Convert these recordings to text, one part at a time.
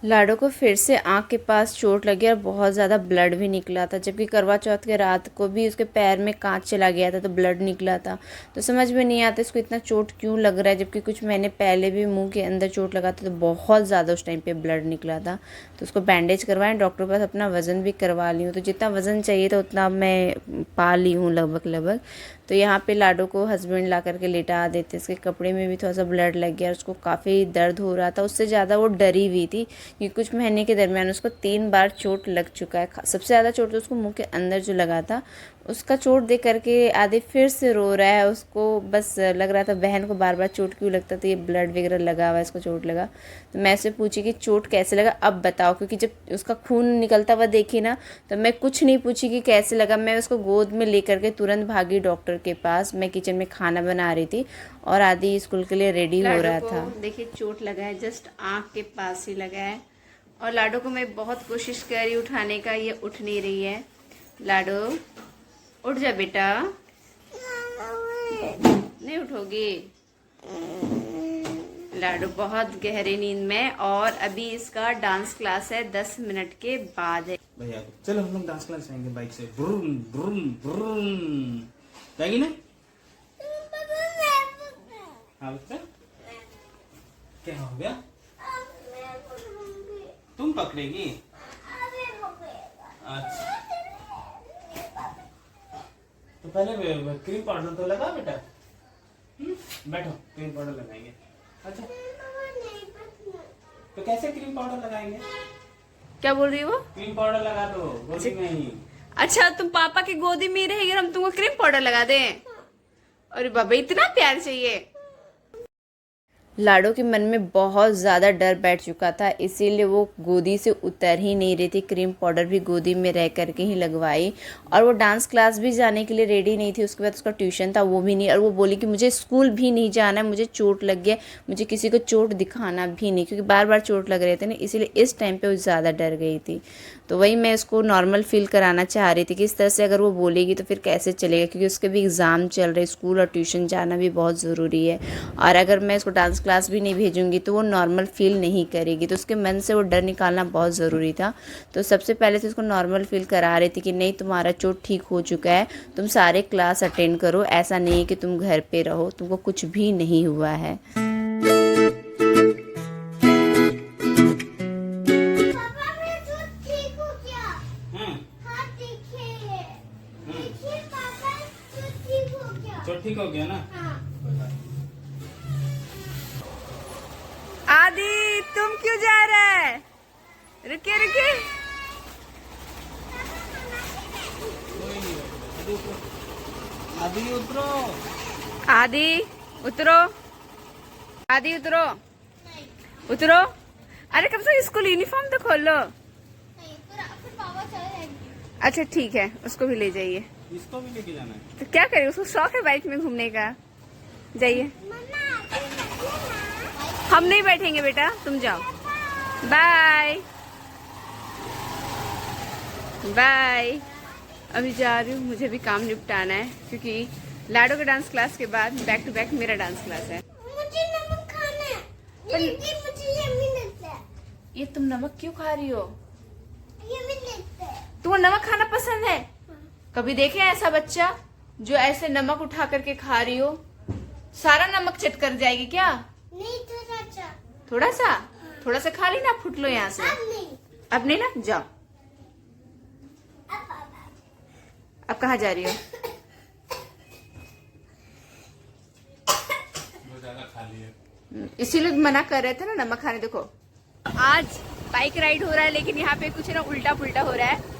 लाडो को फिर से आँख के पास चोट लगी और बहुत ज़्यादा ब्लड भी निकला था, जबकि करवा चौथ के रात को भी उसके पैर में कांच चला गया था तो ब्लड निकला था। तो समझ में नहीं आता इसको इतना चोट क्यों लग रहा है, जबकि कुछ महीने पहले भी मुंह के अंदर चोट लगा था तो बहुत ज़्यादा उस टाइम पे ब्लड निकला था। तो उसको बैंडेज करवाएं, डॉक्टर के पास अपना वज़न भी करवा ली हूँ। तो जितना वज़न चाहिए था उतना मैं पा ली हूँ लगभग लगभग। तो यहाँ पे लाडो को हस्बैंड ला करके लेटा देते, इसके कपड़े में भी थोड़ा सा ब्लड लग गया और उसको काफ़ी दर्द हो रहा था। उससे ज़्यादा वो डरी हुई थी कि कुछ महीने के दरमियान उसको 3 बार चोट लग चुका है। सबसे ज़्यादा चोट तो उसको मुंह के अंदर जो लगा था, उसका चोट देख करके आदि फिर से रो रहा है। उसको बस लग रहा था बहन को बार बार चोट क्यों लगता था, ये ब्लड वगैरह लगा हुआ है, इसको चोट लगा। तो मैं उससे पूछी कि चोट कैसे लगा अब बताओ, क्योंकि जब उसका खून निकलता हुआ देखी ना तो मैं कुछ नहीं पूछी कि कैसे लगा, मैं उसको गोद में लेकर के तुरंत भागी डॉक्टर के पास। मैं किचन में खाना बना रही थी और आदि स्कूल के लिए रेडी हो रहा था। देखिए चोट लगा है, जस्ट आँख के पास ही लगा है और लाडो को मैं बहुत कोशिश कर रही उठाने का, ये उठ नहीं रही है। लाडो उठ जा बेटा, नहीं उठोगी। लाडो बहुत गहरी नींद में और अभी इसका डांस क्लास है 10 मिनट के बाद है। भैया चलो हम लोग डांस क्लास जाएंगे बाइक से। ब्रून ब्रून ब्रून जाएगी ना? हाँ बच्चा क्या हो गया? तुम पकड़ेगी? अच्छा तो पहले क्रीम पाउडर तो लगा बेटा। बैठो क्रीम पाउडर लगाएंगे। अच्छा तो कैसे क्रीम पाउडर लगाएंगे? क्या बोल रही हो? क्रीम पाउडर लगा दो गोदी में ही। अच्छा तुम पापा की गोदी में रहेगी और हम तुमको क्रीम पाउडर लगा दें? अरे बाबा इतना प्यार चाहिए। लाडो के मन में बहुत ज़्यादा डर बैठ चुका था, इसीलिए वो गोदी से उतर ही नहीं रही थी। क्रीम पाउडर भी गोदी में रह करके ही लगवाई और वो डांस क्लास भी जाने के लिए रेडी नहीं थी। उसके बाद उसका ट्यूशन था वो भी नहीं, और वो बोली कि मुझे स्कूल भी नहीं जाना है, मुझे चोट लग गया, मुझे किसी को चोट दिखाना भी नहीं, क्योंकि बार बार चोट लग रहे थे ना, इसीलिए इस टाइम पर वो ज़्यादा डर गई थी। तो वही मैं उसको नॉर्मल फील कराना चाह रही थी कि इस तरह से अगर वो बोलेगी तो फिर कैसे चलेगा, क्योंकि उसके भी एग्ज़ाम चल रहे, स्कूल और ट्यूशन जाना भी बहुत ज़रूरी है। और अगर मैं इसको डांस क्लास भी नहीं भेजूंगी तो वो नॉर्मल फील नहीं करेगी, तो उसके मन से वो डर निकालना बहुत ज़रूरी था। तो सबसे पहले तो उसको नॉर्मल फील करा रही थी कि नहीं तुम्हारा चोट ठीक हो चुका है, तुम सारे क्लास अटेंड करो, ऐसा नहीं है कि तुम घर पे रहो, तुमको कुछ भी नहीं हुआ है। चोट ठीक हो गया ना? आदि तुम क्यों जा रहा है? रुकिए रुकिए। अभी उतरो। आदि उतरो, आदि उतरो, उतरो। अरे कब से स्कूल यूनिफॉर्म तो खोल लो। अच्छा ठीक है, उसको भी ले जाइए। इसको भी लेके जाना है तो क्या करें, उसको शौक है बाइक में घूमने का। जाइए। हम नहीं बैठेंगे बेटा, तुम जाओ। Bye bye. अभी जा रही हूँ, मुझे भी काम निपटाना है, क्योंकि लाडो के डांस क्लास के बाद बैक टू बैक मेरा डांस क्लास है। मुझे नमक खाना है, मुझे यम्मी लगता है। ये तुम नमक क्यों खा रही हो? यम्मी लगता है। तुमको नमक खाना पसंद है? कभी देखे ऐसा बच्चा जो ऐसे नमक उठा करके खा रही हो? सारा नमक चट कर जाएगी क्या? नहीं थोड़ा सा। थोड़ा सा? थोड़ा सा खा ली ना, फुट लो यहाँ से। अब नहीं। अब नहीं ना, जाओ। अब कहाँ जा रही हो? इसीलिए मना कर रहे थे ना नमक खाने। देखो आज बाइक राइड हो रहा है, लेकिन यहाँ पे कुछ ना उल्टा पुल्टा हो रहा है।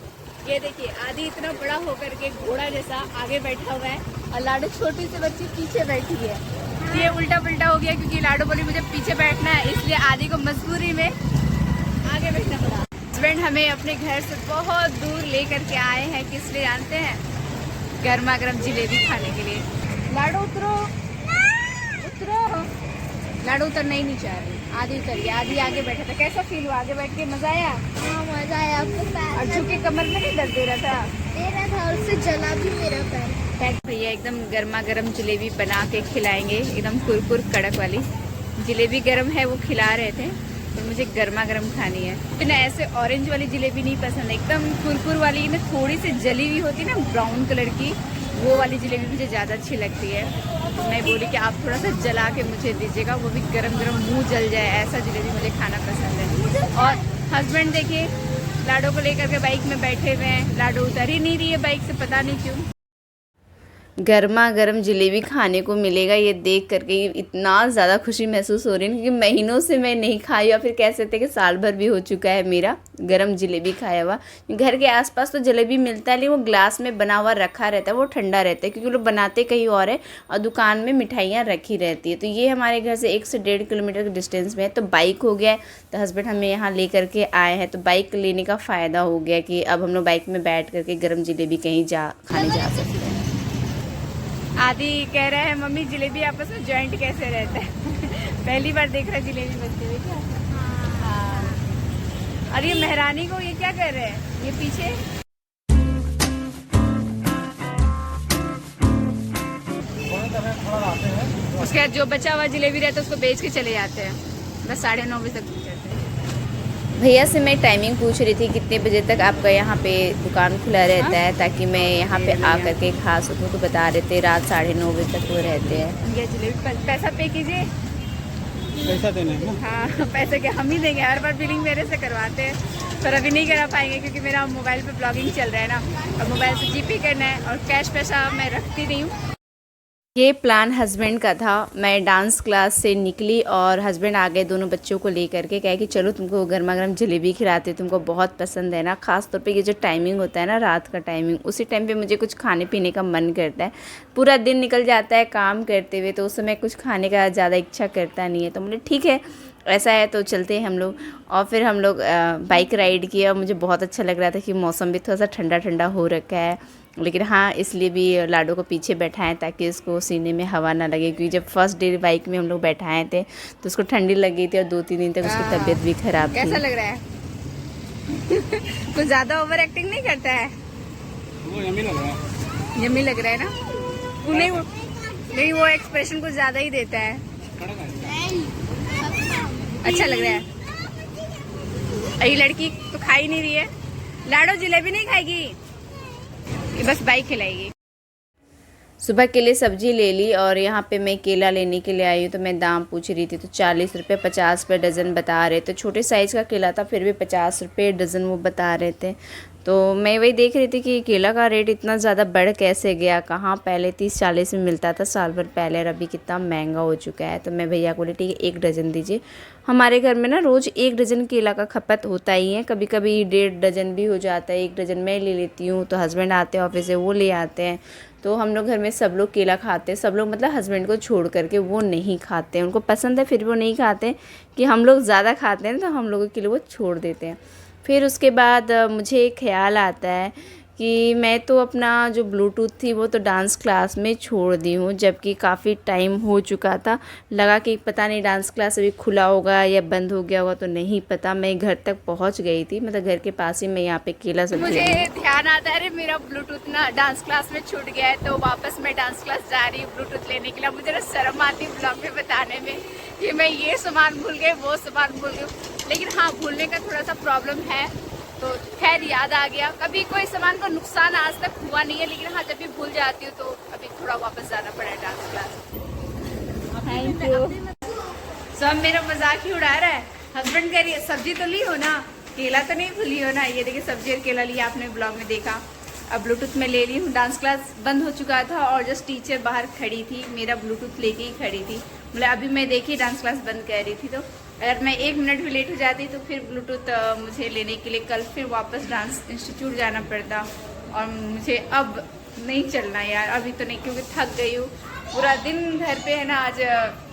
ये देखिए आदि इतना बड़ा होकर के घोड़ा जैसा आगे बैठा हुआ है और लाडो छोटी सी बच्ची पीछे बैठी है। तो ये उल्टा पुल्टा हो गया, क्योंकि लाडो बोली मुझे पीछे बैठना है, इसलिए आदि को मजबूरी में आगे बैठना पड़ा। हस्बैंड हमें अपने घर से बहुत दूर लेकर के आए हैं, किस लिए जानते हैं? गर्मा गर्म जिलेबी खाने के लिए। लाडो उतरो, उतरो। लाडो उतरना ही नहीं चाह रही। आदि उतर गया, आदि आगे बैठा था। कैसा फील हुआ आगे बैठ के? मजा आया? हाँ मजा आया। और झुके कमर में नहीं दर्द दे रहा था? दे रहा था और उससे जला भी मेरा पैर। भैया एकदम गर्मा गर्म जलेबी बना के खिलाएंगे, एकदम कुरकुर कड़क वाली जलेबी गर्म है, वो खिला रहे थे। और मुझे गर्मा गर्म खानी है। तो ना ऐसे ऑरेंज वाली जलेबी नहीं पसंद, एकदम कुरकुर वाली ना, थोड़ी सी जली हुई होती है ना ब्राउन कलर की, वो वाली जलेबी मुझे ज़्यादा अच्छी लगती है। तो मैं बोली कि आप थोड़ा सा जला के मुझे दीजिएगा, वो भी गरम गरम मुंह जल जाए, ऐसा जलेबी मुझे खाना पसंद है। और हस्बैंड देखिए लाडो को लेकर के बाइक में बैठे हुए हैं, लाडो उतर ही नहीं रही है बाइक से, पता नहीं क्यों। गर्मा गर्म जलेबी खाने को मिलेगा ये देख करके इतना ज़्यादा खुशी महसूस हो रही है, क्योंकि महीनों से मैं नहीं खाई, या फिर कह सकते हैं कि साल भर भी हो चुका है मेरा गरम जलेबी खाया हुआ। घर के आसपास तो जलेबी मिलता है, लेकिन वो ग्लास में बना हुआ रखा रहता है, वो ठंडा रहता है, क्योंकि लोग बनाते कहीं और है और दुकान में मिठाइयाँ रखी रहती है। तो ये हमारे घर से 1 से 1.5 किलोमीटर के डिस्टेंस में है। तो बाइक हो गया है, तो हस्बैंड हमें यहाँ ले करके आए हैं, तो बाइक लेने का फ़ायदा हो गया कि अब हम लोग बाइक में बैठ करके गर्म जलेबी कहीं खाने जा सकते हैं। आदि कह रहे हैं मम्मी जलेबी आपस में जॉइंट कैसे रहता है। पहली बार देख रहा है जलेबी बनते हुए क्या। हाँ। और ये मेहरानी को ये क्या कर रहे हैं, ये पीछे उसके बाद जो बचा हुआ जलेबी रहता है उसको बेच के चले जाते हैं, बस 9:30 बजे तक पहुँचाते हैं। भैया से मैं टाइमिंग पूछ रही थी कितने बजे तक आपका यहाँ पे दुकान खुला रहता है, ताकि मैं यहाँ पे आ करके खा सकूँ। तो बता रहे थे रात 9:30 बजे तक वो रहते हैं। ये जलेबी पैसा पे कीजिए, पैसा देना है ना? हाँ पैसे क्या हम ही देंगे, हर बार बिलिंग मेरे से करवाते हैं, पर अभी नहीं करा पाएंगे क्योंकि मेरा मोबाइल पे ब्लॉगिंग चल रहा है ना, और मोबाइल से जीपे करना है, और कैश पैसा मैं रखती नहीं हूँ। ये प्लान हस्बैंड का था। मैं डांस क्लास से निकली और हस्बैंड आ गए दोनों बच्चों को लेकर के, कहे कि चलो तुमको गर्मा गर्म जलेबी खिलाते, तुमको बहुत पसंद है ना। ख़ास तौर पे ये जो टाइमिंग होता है ना रात का टाइमिंग, उसी टाइम पे मुझे कुछ खाने पीने का मन करता है। पूरा दिन निकल जाता है काम करते हुए, तो उस समय कुछ खाने का ज़्यादा इच्छा करता नहीं है। तो बोले ठीक है ऐसा है तो चलते हैं हम लोग। और फिर हम लोग बाइक राइड किया, और मुझे बहुत अच्छा लग रहा था कि मौसम भी थोड़ा सा ठंडा ठंडा हो रखा है। लेकिन हाँ इसलिए भी लाडो को पीछे बैठाएं ताकि उसको सीने में हवा ना लगे, क्योंकि जब फर्स्ट डे बाइक में हम लोग बैठाए थे तो उसको ठंडी लग गई थी, और 2-3 दिन तक उसकी तबीयत भी खराब थी। कैसा लग रहा है? कुछ ज़्यादा ओवर एक्टिंग नहीं करता है? वो यम्मी लग रहा है। यम्मी लग रहा है ना? नहीं वो एक्सप्रेशन कुछ ज़्यादा ही देता है। अच्छा लग रहा है। ये लड़की तो खा ही नहीं रही है। लाडो जलेबी नहीं खाएगी, ये बस बाइक खिलाएगी। सुबह के लिए सब्जी ले ली, और यहाँ पे मैं केला लेने के लिए आई हूँ। तो मैं दाम पूछ रही थी, तो 40 रुपये 50 रुपये डज़न बता रहे थे। छोटे साइज़ का केला था, फिर भी 50 रुपये डज़न वो बता रहे थे। तो मैं वही देख रही थी कि केला का रेट इतना ज़्यादा बढ़ कैसे गया, कहाँ पहले 30-40 में मिलता था साल भर पहले, और अभी कितना महंगा हो चुका है। तो मैं भैया को बोली ठीक है 1 डज़न दीजिए। हमारे घर में ना रोज़ 1 डज़न केला का खपत होता ही है, कभी कभी 1.5 डज़न भी हो जाता है। 1 डज़न मैं ले लेती हूँ, तो हस्बैंड आते हैं ऑफिस से वो ले आते हैं। तो हम लोग घर में सब लोग केला खाते हैं, सब लोग मतलब हस्बैंड को छोड़ करके वो नहीं खाते हैं। उनको पसंद है फिर वो नहीं खाते, कि हम लोग ज़्यादा खाते हैं तो हम लोगों के लिए वो छोड़ देते हैं। फिर उसके बाद मुझे एक ख्याल आता है कि मैं तो अपना जो ब्लूटूथ थी वो तो डांस क्लास में छोड़ दी हूँ, जबकि काफ़ी टाइम हो चुका था। लगा कि पता नहीं डांस क्लास अभी खुला होगा या बंद हो गया होगा, तो नहीं पता। मैं घर तक पहुँच गई थी, मतलब घर के पास ही मैं यहाँ पे केला सब। मुझे ध्यान आता है अरे मेरा ब्लूटूथ ना डांस क्लास में छूट गया है, तो वापस मैं डांस क्लास जा रही हूँ ब्लूटूथ लेने के लिए। मुझे ना शर्म आती है ब्लॉग में बताने में कि मैं ये सामान भूल गई, वो सामान भूल गई। लेकिन हाँ भूलने का थोड़ा सा प्रॉब्लम है, तो खैर याद आ गया। कभी कोई सामान का नुकसान आज तक हुआ नहीं है, लेकिन हाँ जब भी भूल जाती हूँ तो अभी थोड़ा वापस जाना पड़ा है डांस क्लास। Thank you. सब मेरा मजाक ही उड़ा रहा है। हस्बैंड कह रही है सब्जी तो ली हो ना, केला तो नहीं भूली हो ना। ये देखिए सब्जी और केला लिया आपने ब्लॉग में देखा। अब ब्लूटूथ में ले ली हूँ। डांस क्लास बंद हो चुका था और जस्ट टीचर बाहर खड़ी थी, मेरा ब्लूटूथ लेके ही खड़ी थी। मतलब अभी मैं देखी डांस क्लास बंद कर रही थी, तो अगर मैं 1 मिनट भी लेट हो जाती तो फिर ब्लूटूथ मुझे लेने के लिए कल फिर वापस डांस इंस्टीट्यूट जाना पड़ता, और मुझे अब नहीं चलना यार, अभी तो नहीं, क्योंकि थक गई हूँ। पूरा दिन घर पे है ना, आज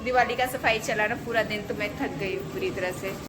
दिवाली का सफाई चला ना पूरा दिन, तो मैं थक गई हूँ पूरी तरह से।